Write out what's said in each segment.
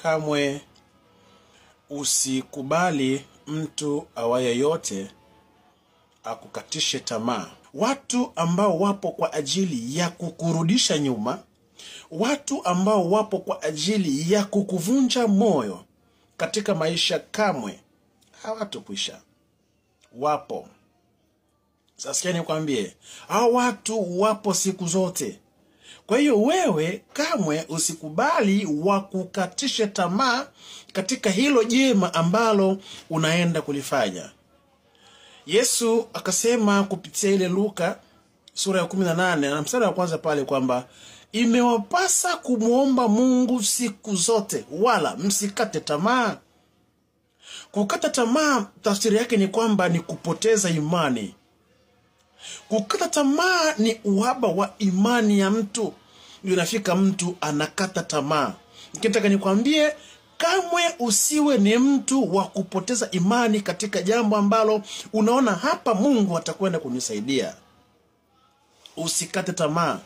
Kamwe usikubali mtu awaye yote akukatishe tamaa. Watu ambao wapo kwa ajili ya kukurudisha nyuma, watu ambao wapo kwa ajili ya kukuvunja moyo katika maisha, kamwe hawatokwisha. Wapo. Sasa nikwambie, hao watu wapo siku zote. Kwa hiyo wewe kamwe usikubali wakukatishe tamaa katika hilo jema ambalo unaenda kulifanya. Yesu akasema kupitia ile Luka sura ya 18 na mstari wa kwanza pale kwamba imewapasa kumuomba Mungu siku zote wala msikate tamaa. Kukata tamaa tafsiri yake ni kwamba ni kupoteza imani. Kukata tamaa ni uhaba wa imani ya mtu. Unafika mtu anakata tamaa. Nikitaka nikwambie, kamwe usiwe ni mtu wa kupoteza imani katika jambo ambalo unaona hapa Mungu atakwenda kunisaidia. Usikate tamaa.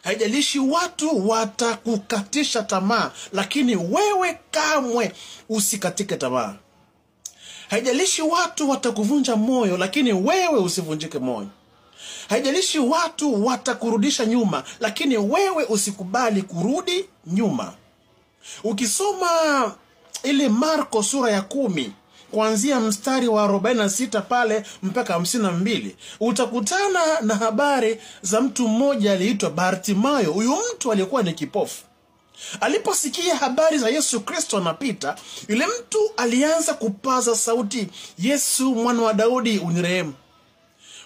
Haijalishi watu watakukatisha tamaa, lakini wewe kamwe usikatike tamaa. Haijalishi watu watakuvunja moyo, lakini wewe usivunjike moyo. Haijalishi watu watakurudisha nyuma, lakini wewe usikubali kurudi nyuma. Ukisoma ile Marko sura ya 10 kuanzia mstari wa 46 pale mpaka 52, utakutana na habari za mtu mmoja aliitwa Bartimayo. Huyu mtu alikuwa ni kipofu. Aliposikia habari za Yesu Kristo anapita, yule mtu alianza kupaza sauti, Yesu mwana wa Daudi unirehemu.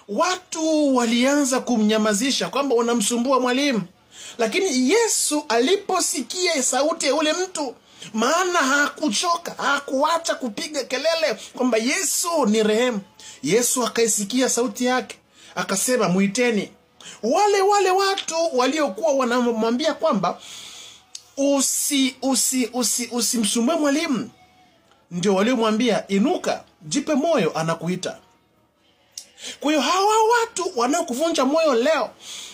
Watu walianza kumnyamazisha kwamba unamsumbua mwalimu. Lakini Yesu aliposikia sauti ya yule mtu, maana hakuchoka, hakuacha kupiga kelele kwamba Yesu ni rehemu. Yesu akaisikia sauti yake, akasema muiteni. Wale watu waliokuwa wanamwambia kwamba usimsumbue mwalimu, ndio waliomwambia inuka, jipe moyo, anakuita. Kwa hiyo hawa watu wanaokuvunja moyo leo,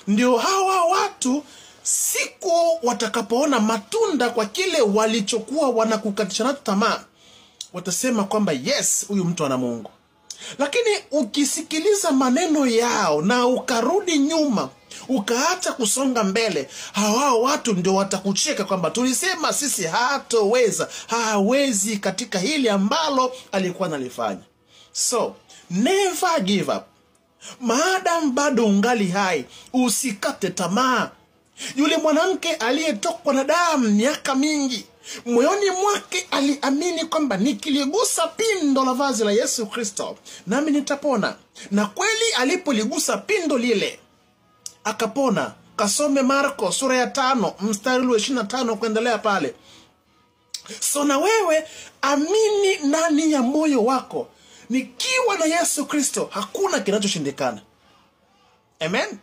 ndio hawa watu siku watakapoona matunda kwa kile walichokuwa wanakukatisha tamaa, watasema kwamba yes, huyu mtu ana Mungu. Lakini ukisikiliza maneno yao na ukarudi nyuma, ukaacha kusonga mbele, hawa watu ndio watakucheka kwamba tulisema sisi hawezi katika hili ambalo alikuwa analifanya. So never give up. Maadamu bado ungali hai, usikate tamaa. Yule mwanamke aliyetokwa na damu miaka mingi, moyoni mwake aliamini kwamba nikiligusa pindo la vazi la Yesu Kristo nami nitapona. Na kweli alipoligusa pindo lile akapona. Kasome Marko sura ya 5 mstari wa 25 kuendelea pale. So na wewe amini ndani ya moyo wako, nikiwa na Yesu Kristo hakuna kinachoshindikana. Amen.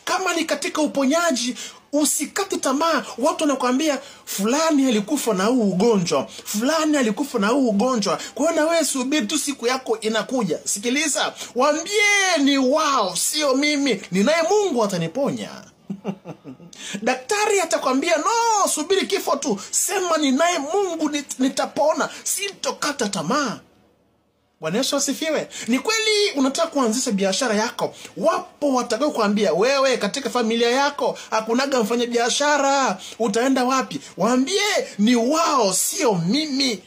Kama ni katika uponyaji, usikate tamaa. Watu wanakuambia fulani alikufa na huu ugonjwa, fulani alikufa na huu ugonjwa, kwa hiyo na wewe subiri tu, siku yako inakuja. Sikiliza, waambie ni wao, sio mimi, ninaye Mungu ataniponya. Daktari atakwambia no, subiri kifo tu, sema ninaye Mungu nitapona, sitokata tamaa. Bwana Yesu asifiwe. Ni kweli unataka kuanzisha biashara yako, wapo watakao kuambia wewe katika familia yako hakunaga mfanya biashara, utaenda wapi? Waambie ni wao, sio mimi.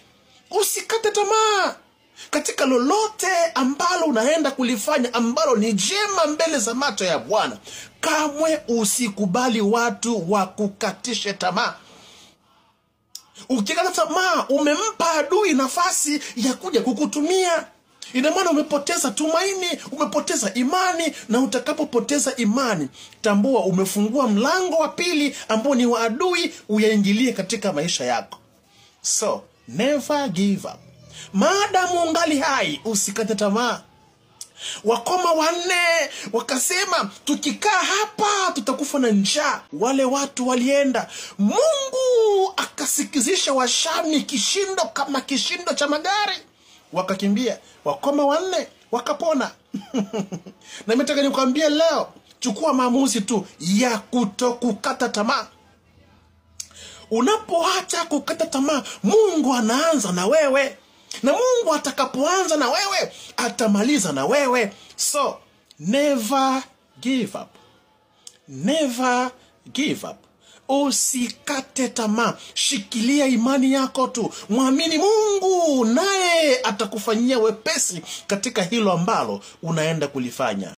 Usikate tamaa katika lolote ambalo unaenda kulifanya ambalo ni jema mbele za macho ya Bwana. Kamwe usikubali watu wakukatishe tamaa. Ukikata tamaa, umempa adui nafasi ya kuja kukutumia. Ina maana umepoteza tumaini, umepoteza imani, na utakapopoteza imani, tambua umefungua mlango wa pili ambao ni wa adui uyaingilie katika maisha yako. So, never give up. Maadamu ungali hai, usikate tamaa. Wakoma 4 wakasema tukikaa hapa tutakufa na njaa. Wale watu walienda, Mungu akasikizisha Washami kishindo kama kishindo cha magari, wakakimbia. Wakoma 4 wakapona. Na nimetaka nikwambie leo, chukua maamuzi tu ya kutokukata tamaa. Unapoacha kukata tamaa, Mungu anaanza na wewe. Na Mungu atakapoanza na wewe, atamaliza na wewe. So, never give up. Never give up. Usikate tamaa. Shikilia imani yako tu. Muamini Mungu, naye atakufanyia wepesi katika hilo ambalo unaenda kulifanya.